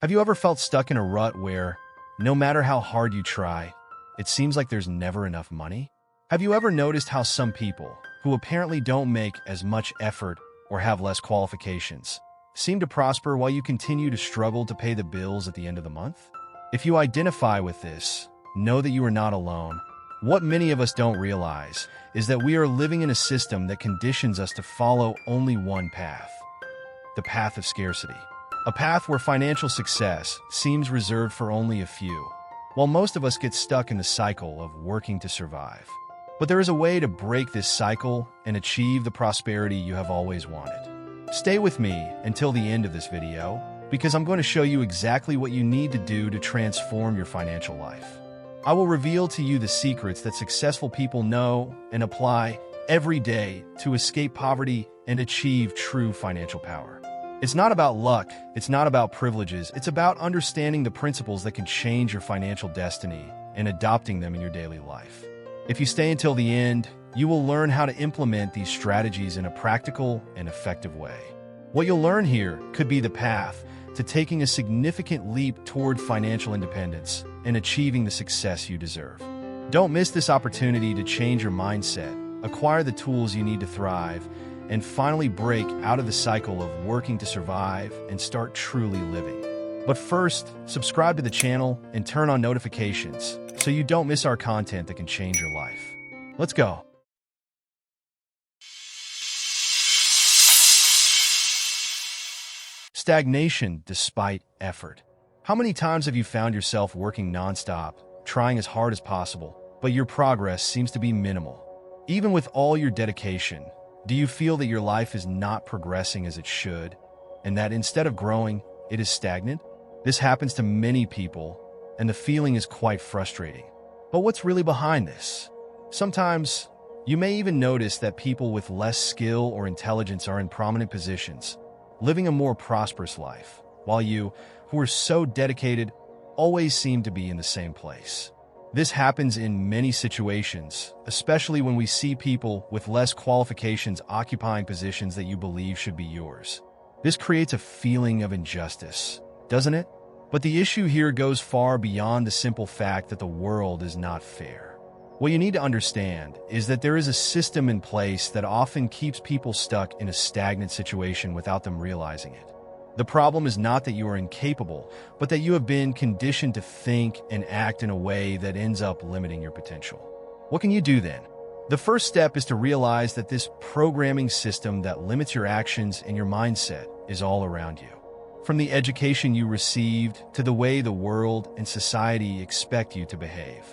Have you ever felt stuck in a rut where, no matter how hard you try, it seems like there's never enough money? Have you ever noticed how some people, who apparently don't make as much effort or have less qualifications, seem to prosper while you continue to struggle to pay the bills at the end of the month? If you identify with this, know that you are not alone. What many of us don't realize is that we are living in a system that conditions us to follow only one path: the path of scarcity. A path where financial success seems reserved for only a few, while most of us get stuck in the cycle of working to survive. But there is a way to break this cycle and achieve the prosperity you have always wanted. Stay with me until the end of this video, because I'm going to show you exactly what you need to do to transform your financial life. I will reveal to you the secrets that successful people know and apply every day to escape poverty and achieve true financial power. It's not about luck, it's not about privileges, it's about understanding the principles that can change your financial destiny and adopting them in your daily life. If you stay until the end, you will learn how to implement these strategies in a practical and effective way. What you'll learn here could be the path to taking a significant leap toward financial independence and achieving the success you deserve. Don't miss this opportunity to change your mindset, acquire the tools you need to thrive, and finally break out of the cycle of working to survive and start truly living. But first, subscribe to the channel and turn on notifications so you don't miss our content that can change your life. Let's go. Stagnation despite effort. How many times have you found yourself working nonstop, trying as hard as possible, but your progress seems to be minimal? Even with all your dedication, do you feel that your life is not progressing as it should, and that instead of growing, it is stagnant? This happens to many people, and the feeling is quite frustrating. But what's really behind this? Sometimes, you may even notice that people with less skill or intelligence are in prominent positions, living a more prosperous life, while you, who are so dedicated, always seem to be in the same place. This happens in many situations, especially when we see people with less qualifications occupying positions that you believe should be yours. This creates a feeling of injustice, doesn't it? But the issue here goes far beyond the simple fact that the world is not fair. What you need to understand is that there is a system in place that often keeps people stuck in a stagnant situation without them realizing it. The problem is not that you are incapable, but that you have been conditioned to think and act in a way that ends up limiting your potential. What can you do then? The first step is to realize that this programming system that limits your actions and your mindset is all around you. From the education you received to the way the world and society expect you to behave.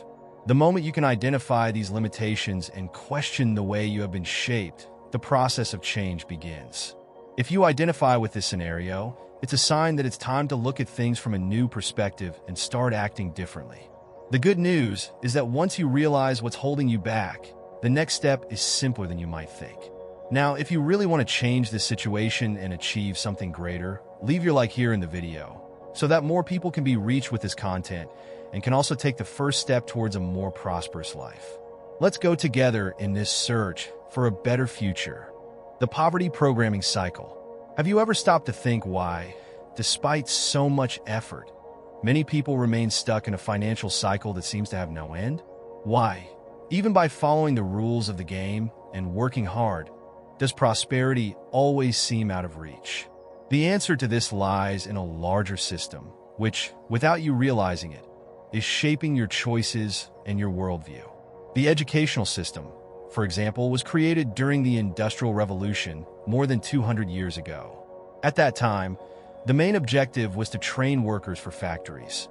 The moment you can identify these limitations and question the way you have been shaped, the process of change begins. If you identify with this scenario, it's a sign that it's time to look at things from a new perspective and start acting differently. The good news is that once you realize what's holding you back, the next step is simpler than you might think. Now, if you really want to change this situation and achieve something greater, leave your like here in the video so that more people can be reached with this content and can also take the first step towards a more prosperous life. Let's go together in this search for a better future. The poverty programming cycle. Have you ever stopped to think why, despite so much effort, many people remain stuck in a financial cycle that seems to have no end? Why, even by following the rules of the game and working hard, does prosperity always seem out of reach? The answer to this lies in a larger system, which, without you realizing it, is shaping your choices and your worldview. The educational system, for example, was created during the Industrial Revolution more than 200 years ago. At that time, the main objective was to train workers for factories,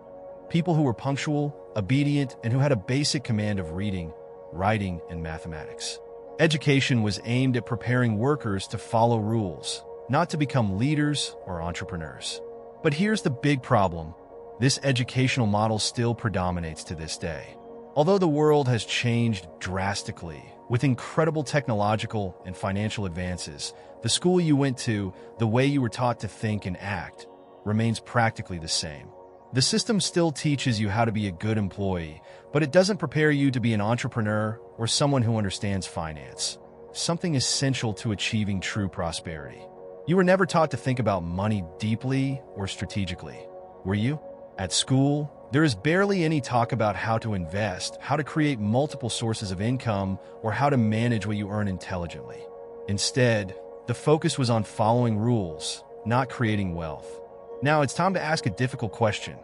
people who were punctual, obedient, and who had a basic command of reading, writing, and mathematics. Education was aimed at preparing workers to follow rules, not to become leaders or entrepreneurs. But here's the big problem: this educational model still predominates to this day. Although the world has changed drastically, with incredible technological and financial advances, the school you went to, the way you were taught to think and act, remains practically the same. The system still teaches you how to be a good employee, but it doesn't prepare you to be an entrepreneur or someone who understands finance, something essential to achieving true prosperity. You were never taught to think about money deeply or strategically. Were you? At school, there is barely any talk about how to invest, how to create multiple sources of income, or how to manage what you earn intelligently. Instead, the focus was on following rules, not creating wealth. Now it's time to ask a difficult question.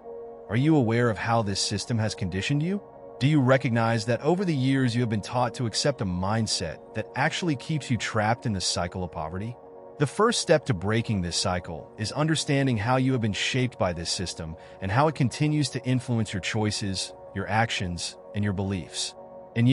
Are you aware of how this system has conditioned you? Do you recognize that over the years you have been taught to accept a mindset that actually keeps you trapped in the cycle of poverty? The first step to breaking this cycle is understanding how you have been shaped by this system and how it continues to influence your choices, your actions, and your beliefs. And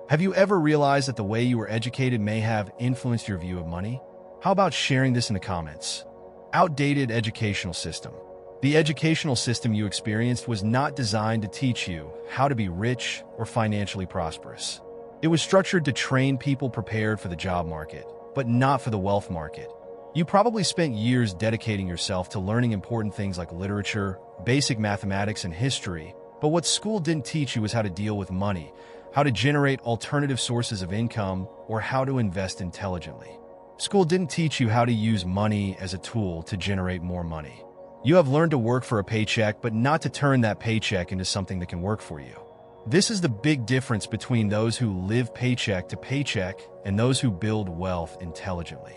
have you ever realized that the way you were educated may have influenced your view of money? How about sharing this in the comments? Outdated educational system. The educational system you experienced was not designed to teach you how to be rich or financially prosperous. It was structured to train people prepared for the job market, but not for the wealth market. You probably spent years dedicating yourself to learning important things like literature, basic mathematics, and history, but what school didn't teach you was how to deal with money, how to generate alternative sources of income, or how to invest intelligently. School didn't teach you how to use money as a tool to generate more money. You have learned to work for a paycheck, but not to turn that paycheck into something that can work for you. This is the big difference between those who live paycheck to paycheck and those who build wealth intelligently.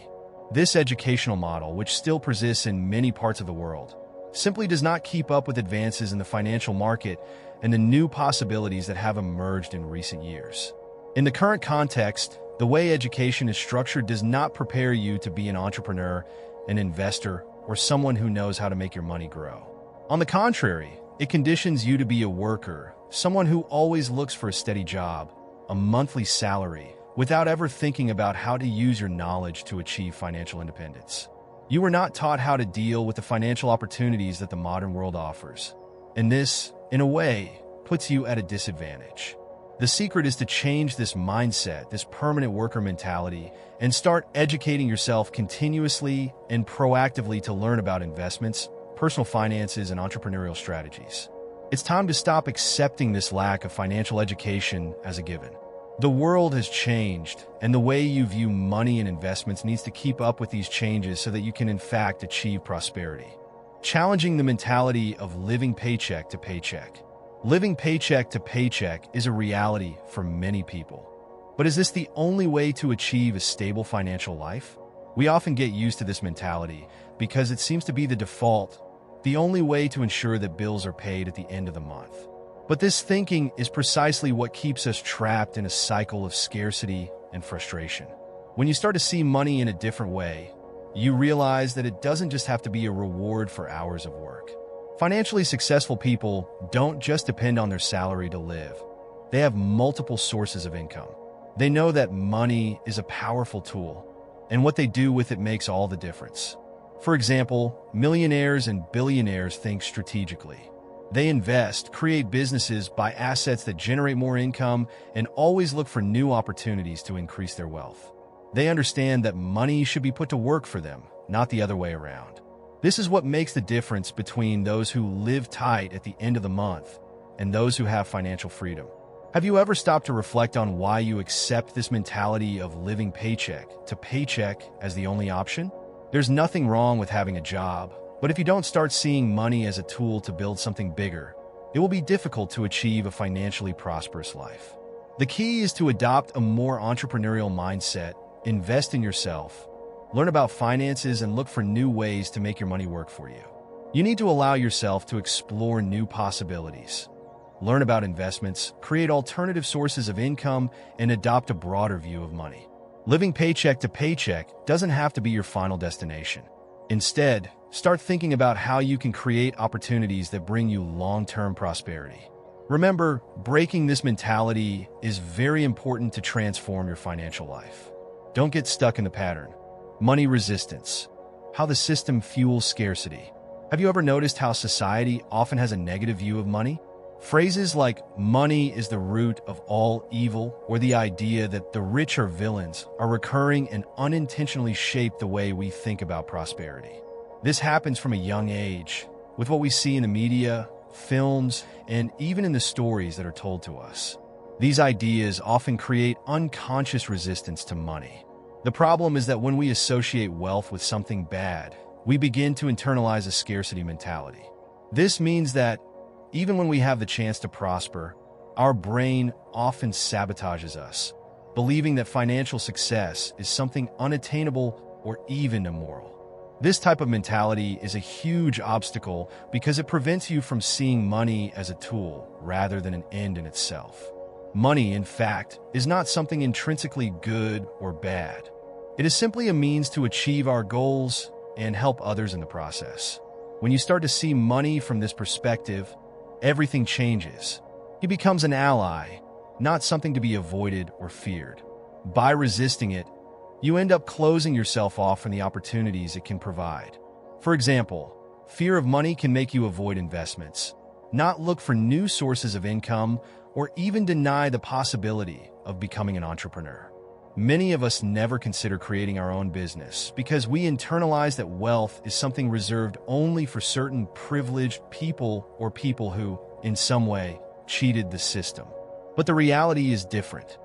This educational model, which still persists in many parts of the world, simply does not keep up with advances in the financial market and the new possibilities that have emerged in recent years. In the current context, the way education is structured does not prepare you to be an entrepreneur, an investor, or someone who knows how to make your money grow. On the contrary, it conditions you to be a worker, someone who always looks for a steady job, a monthly salary, without ever thinking about how to use your knowledge to achieve financial independence. You were not taught how to deal with the financial opportunities that the modern world offers. And this, in a way, puts you at a disadvantage. The secret is to change this mindset, this permanent worker mentality, and start educating yourself continuously and proactively to learn about investments, personal finances, and entrepreneurial strategies. It's time to stop accepting this lack of financial education as a given. The world has changed, and the way you view money and investments needs to keep up with these changes so that you can in fact achieve prosperity. Challenging the mentality of living paycheck to paycheck. Living paycheck to paycheck is a reality for many people. But is this the only way to achieve a stable financial life? We often get used to this mentality because it seems to be the default, the only way to ensure that bills are paid at the end of the month. But this thinking is precisely what keeps us trapped in a cycle of scarcity and frustration. When you start to see money in a different way, you realize that it doesn't just have to be a reward for hours of work. Financially successful people don't just depend on their salary to live. They have multiple sources of income. They know that money is a powerful tool, and what they do with it makes all the difference. For example, millionaires and billionaires think strategically. They invest, create businesses, buy assets that generate more income, and always look for new opportunities to increase their wealth. They understand that money should be put to work for them, not the other way around. This is what makes the difference between those who live tight at the end of the month and those who have financial freedom. Have you ever stopped to reflect on why you accept this mentality of living paycheck to paycheck as the only option? There's nothing wrong with having a job, but if you don't start seeing money as a tool to build something bigger, it will be difficult to achieve a financially prosperous life. The key is to adopt a more entrepreneurial mindset, invest in yourself, learn about finances, and look for new ways to make your money work for you. You need to allow yourself to explore new possibilities, learn about investments, create alternative sources of income, and adopt a broader view of money. Living paycheck to paycheck doesn't have to be your final destination. Instead, start thinking about how you can create opportunities that bring you long-term prosperity. Remember, breaking this mentality is very important to transform your financial life. Don't get stuck in the pattern. Money resistance. How the system fuels scarcity. Have you ever noticed how society often has a negative view of money? Phrases like money is the root of all evil or the idea that the rich are villains are recurring and unintentionally shape the way we think about prosperity. This happens from a young age, with what we see in the media, films, and even in the stories that are told to us. These ideas often create unconscious resistance to money. The problem is that when we associate wealth with something bad, we begin to internalize a scarcity mentality. This means that even when we have the chance to prosper, our brain often sabotages us, believing that financial success is something unattainable or even immoral. This type of mentality is a huge obstacle because it prevents you from seeing money as a tool rather than an end in itself. Money, in fact, is not something intrinsically good or bad. It is simply a means to achieve our goals and help others in the process. When you start to see money from this perspective, everything changes. It becomes an ally, not something to be avoided or feared. By resisting it, you end up closing yourself off from the opportunities it can provide. For example, fear of money can make you avoid investments, not look for new sources of income, or even deny the possibility of becoming an entrepreneur. Many of us never consider creating our own business because we internalize that wealth is something reserved only for certain privileged people or people who, in some way, cheated the system. But the reality is different.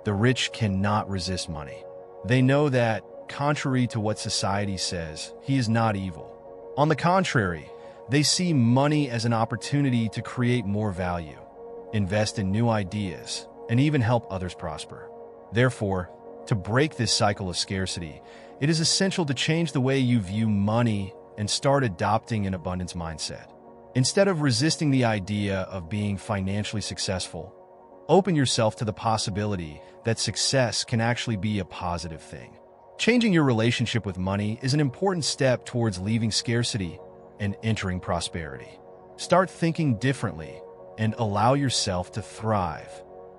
The rich cannot resist money. They know that, contrary to what society says, he is not evil. On the contrary, they see money as an opportunity to create more value, invest in new ideas, and even help others prosper. Therefore, to break this cycle of scarcity, it is essential to change the way you view money and start adopting an abundance mindset. Instead of resisting the idea of being financially successful, open yourself to the possibility that success can actually be a positive thing. Changing your relationship with money is an important step towards leaving scarcity and entering prosperity. Start thinking differently and allow yourself to thrive.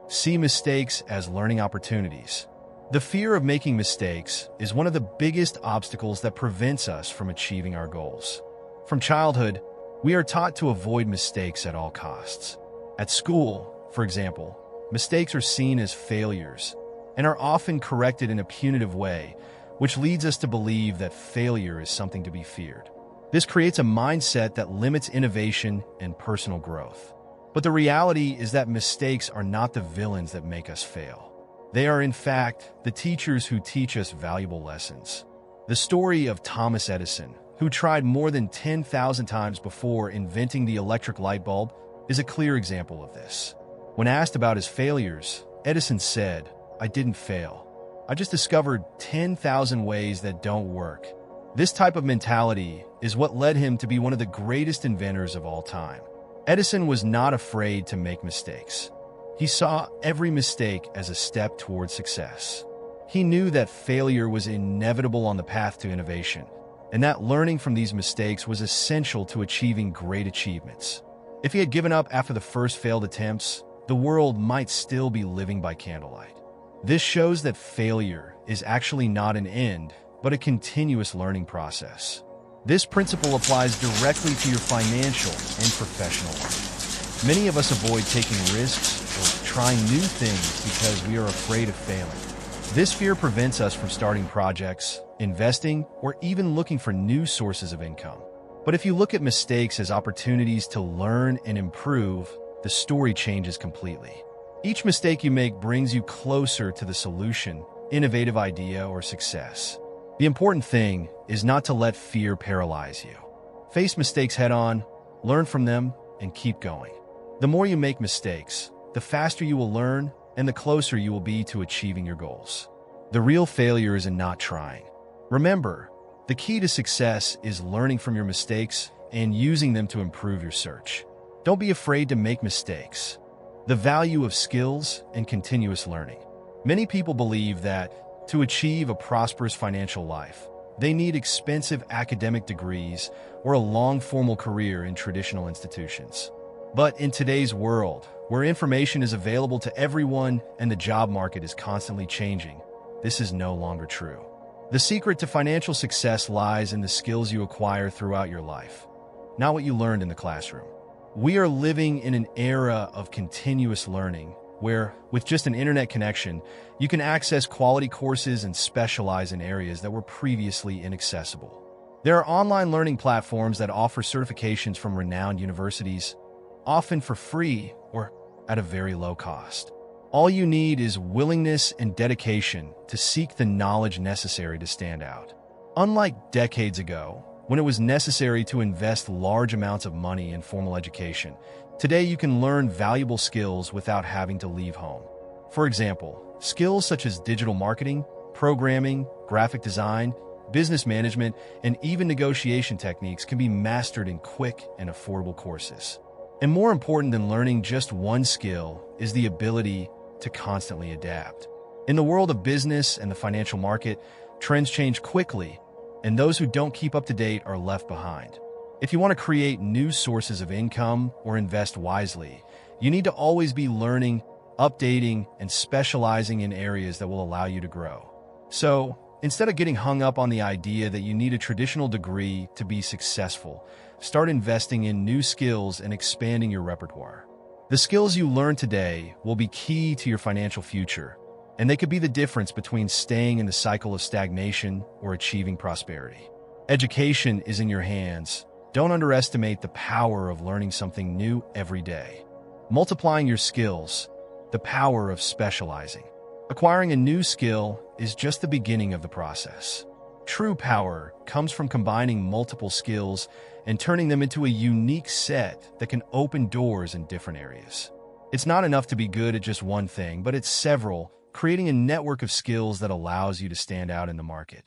See mistakes as learning opportunities. The fear of making mistakes is one of the biggest obstacles that prevents us from achieving our goals. From childhood, we are taught to avoid mistakes at all costs. At school, for example, mistakes are seen as failures and are often corrected in a punitive way, which leads us to believe that failure is something to be feared. This creates a mindset that limits innovation and personal growth. But the reality is that mistakes are not the villains that make us fail. They are, in fact, the teachers who teach us valuable lessons. The story of Thomas Edison, who tried more than 10,000 times before inventing the electric light bulb, is a clear example of this. When asked about his failures, Edison said, "I didn't fail. I just discovered 10,000 ways that don't work." This type of mentality is what led him to be one of the greatest inventors of all time. Edison was not afraid to make mistakes. He saw every mistake as a step towards success. He knew that failure was inevitable on the path to innovation, and that learning from these mistakes was essential to achieving great achievements. If he had given up after the first failed attempts, the world might still be living by candlelight. This shows that failure is actually not an end, but a continuous learning process. This principle applies directly to your financial and professional life. Many of us avoid taking risks or trying new things because we are afraid of failing. This fear prevents us from starting projects, investing, or even looking for new sources of income. But if you look at mistakes as opportunities to learn and improve, the story changes completely. Each mistake you make brings you closer to the solution, innovative idea, or success. The important thing is not to let fear paralyze you. Face mistakes head on, learn from them, and keep going. The more you make mistakes, the faster you will learn and the closer you will be to achieving your goals. The real failure is in not trying. Remember, the key to success is learning from your mistakes and using them to improve your search. Don't be afraid to make mistakes. The value of skills and continuous learning. Many people believe that to achieve a prosperous financial life, they need expensive academic degrees or a long formal career in traditional institutions. But in today's world, where information is available to everyone and the job market is constantly changing, this is no longer true. The secret to financial success lies in the skills you acquire throughout your life, not what you learned in the classroom. We are living in an era of continuous learning, where, with just an internet connection, you can access quality courses and specialize in areas that were previously inaccessible. There are online learning platforms that offer certifications from renowned universities, often for free or at a very low cost. All you need is willingness and dedication to seek the knowledge necessary to stand out. Unlike decades ago, when it was necessary to invest large amounts of money in formal education, today you can learn valuable skills without having to leave home. For example, skills such as digital marketing, programming, graphic design, business management, and even negotiation techniques can be mastered in quick and affordable courses. And more important than learning just one skill is the ability to constantly adapt. In the world of business and the financial market, trends change quickly, and those who don't keep up to date are left behind. If you want to create new sources of income or invest wisely, you need to always be learning, updating, and specializing in areas that will allow you to grow. So, instead of getting hung up on the idea that you need a traditional degree to be successful, start investing in new skills and expanding your repertoire. The skills you learn today will be key to your financial future, and they could be the difference between staying in the cycle of stagnation or achieving prosperity. Education is in your hands. Don't underestimate the power of learning something new every day. Multiplying your skills, the power of specializing. Acquiring a new skill is just the beginning of the process. True power comes from combining multiple skills and turning them into a unique set that can open doors in different areas. It's not enough to be good at just one thing, but it's several, creating a network of skills that allows you to stand out in the market.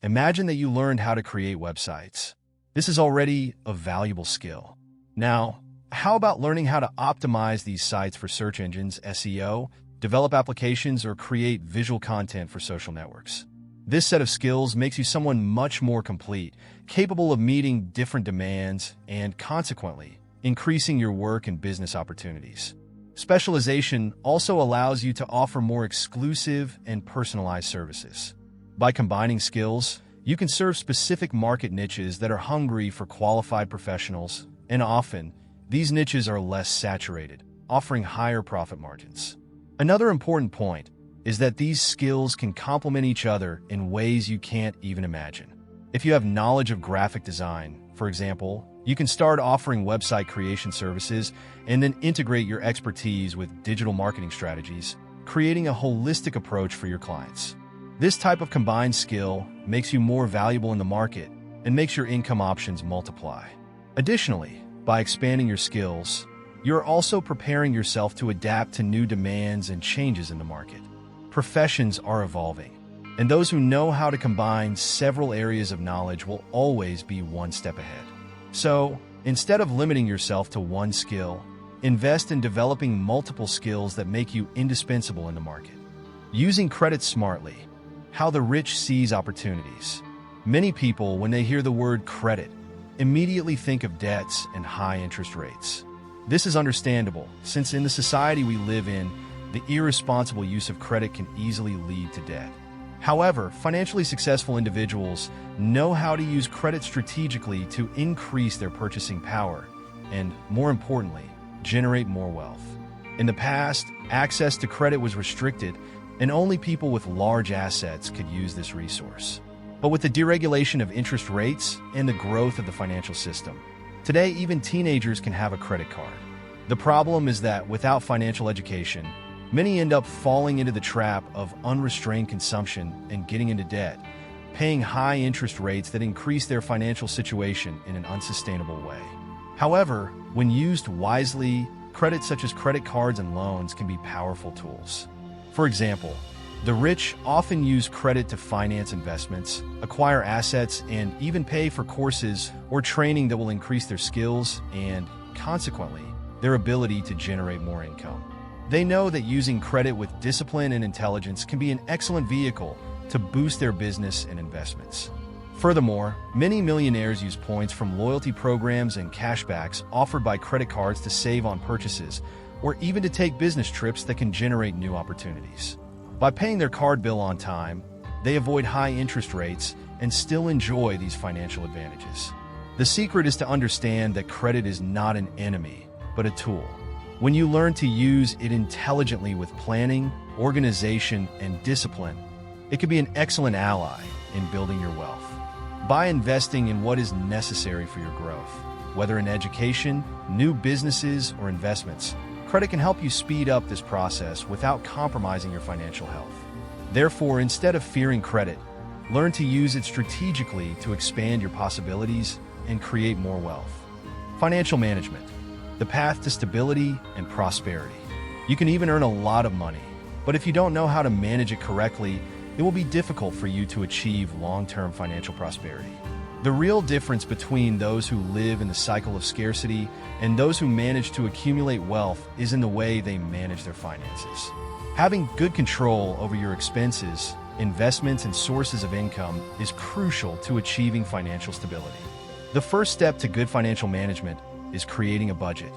Imagine that you learned how to create websites. This is already a valuable skill. Now, how about learning how to optimize these sites for search engines, SEO, develop applications, or create visual content for social networks? This set of skills makes you someone much more complete, capable of meeting different demands, and consequently, increasing your work and business opportunities. Specialization also allows you to offer more exclusive and personalized services. By combining skills, you can serve specific market niches that are hungry for qualified professionals, and often, these niches are less saturated, offering higher profit margins. Another important point is that these skills can complement each other in ways you can't even imagine. If you have knowledge of graphic design, for example, you can start offering website creation services and then integrate your expertise with digital marketing strategies, creating a holistic approach for your clients. This type of combined skill makes you more valuable in the market and makes your income options multiply. Additionally, by expanding your skills, you're also preparing yourself to adapt to new demands and changes in the market. Professions are evolving, and those who know how to combine several areas of knowledge will always be one step ahead. So, instead of limiting yourself to one skill, invest in developing multiple skills that make you indispensable in the market. Using credit smartly. How the rich seize opportunities. Many people, when they hear the word credit, immediately think of debts and high interest rates. This is understandable, since in the society we live in, the irresponsible use of credit can easily lead to debt. However, financially successful individuals know how to use credit strategically to increase their purchasing power and, more importantly, generate more wealth. In the past, access to credit was restricted, and only people with large assets could use this resource. But with the deregulation of interest rates and the growth of the financial system, today even teenagers can have a credit card. The problem is that without financial education, many end up falling into the trap of unrestrained consumption and getting into debt, paying high interest rates that increase their financial situation in an unsustainable way. However, when used wisely, credit such as credit cards and loans can be powerful tools. For example, the rich often use credit to finance investments, acquire assets, and even pay for courses or training that will increase their skills and, consequently, their ability to generate more income. They know that using credit with discipline and intelligence can be an excellent vehicle to boost their business and investments. Furthermore, many millionaires use points from loyalty programs and cashbacks offered by credit cards to save on purchases, or even to take business trips that can generate new opportunities. By paying their card bill on time, they avoid high interest rates and still enjoy these financial advantages. The secret is to understand that credit is not an enemy, but a tool. When you learn to use it intelligently with planning, organization, and discipline, it can be an excellent ally in building your wealth. By investing in what is necessary for your growth, whether in education, new businesses, or investments, credit can help you speed up this process without compromising your financial health. Therefore, instead of fearing credit, Learn to use it strategically to expand your possibilities and create more wealth. Financial management, the path to stability and prosperity. You can even earn a lot of money, but if you don't know how to manage it correctly, it will be difficult for you to achieve long-term financial prosperity. The real difference between those who live in the cycle of scarcity and those who manage to accumulate wealth is in the way they manage their finances. Having good control over your expenses, investments, and sources of income is crucial to achieving financial stability. The first step to good financial management is creating a budget.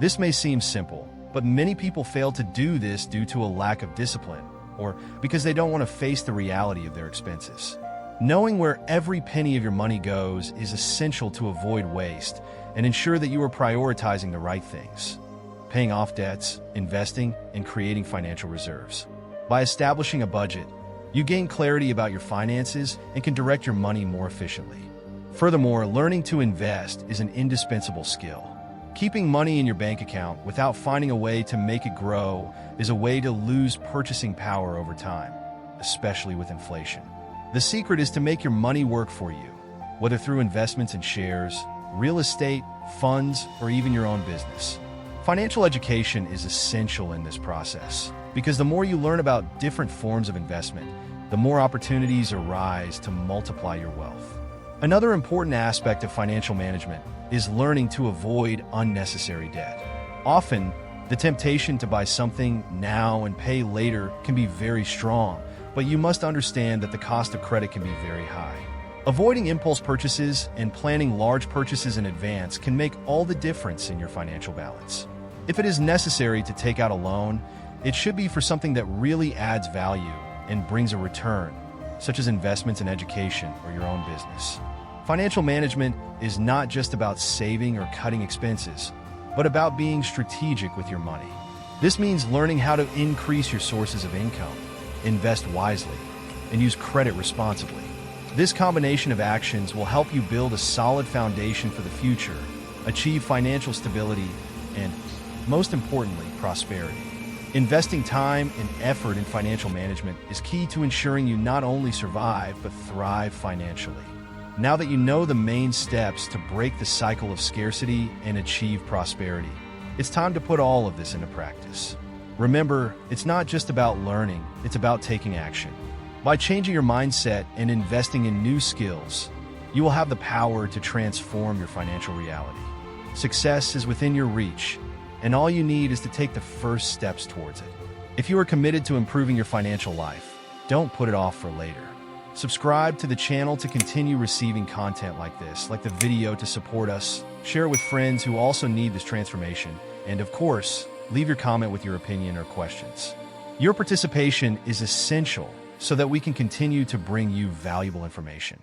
This may seem simple, but many people fail to do this due to a lack of discipline or because they don't want to face the reality of their expenses. Knowing where every penny of your money goes is essential to avoid waste and ensure that you are prioritizing the right things. Paying off debts, investing, and creating financial reserves. By establishing a budget, you gain clarity about your finances and can direct your money more efficiently. Furthermore, learning to invest is an indispensable skill. Keeping money in your bank account without finding a way to make it grow is a way to lose purchasing power over time, especially with inflation. The secret is to make your money work for you, whether through investments in shares, real estate, funds, or even your own business. Financial education is essential in this process because the more you learn about different forms of investment, the more opportunities arise to multiply your wealth. Another important aspect of financial management is learning to avoid unnecessary debt. Often, the temptation to buy something now and pay later can be very strong, but you must understand that the cost of credit can be very high. Avoiding impulse purchases and planning large purchases in advance can make all the difference in your financial balance. If it is necessary to take out a loan, it should be for something that really adds value and brings a return, such as investments in education or your own business. Financial management is not just about saving or cutting expenses, but about being strategic with your money. This means learning how to increase your sources of income, invest wisely, and use credit responsibly. This combination of actions will help you build a solid foundation for the future, achieve financial stability, and, most importantly, prosperity. Investing time and effort in financial management is key to ensuring you not only survive, but thrive financially. Now that you know the main steps to break the cycle of scarcity and achieve prosperity, it's time to put all of this into practice. Remember, it's not just about learning, it's about taking action. By changing your mindset and investing in new skills, you will have the power to transform your financial reality. Success is within your reach, and all you need is to take the first steps towards it. If you are committed to improving your financial life, don't put it off for later. Subscribe to the channel to continue receiving content like this, like the video to support us, share it with friends who also need this transformation, and of course, leave your comment with your opinion or questions. Your participation is essential so that we can continue to bring you valuable information.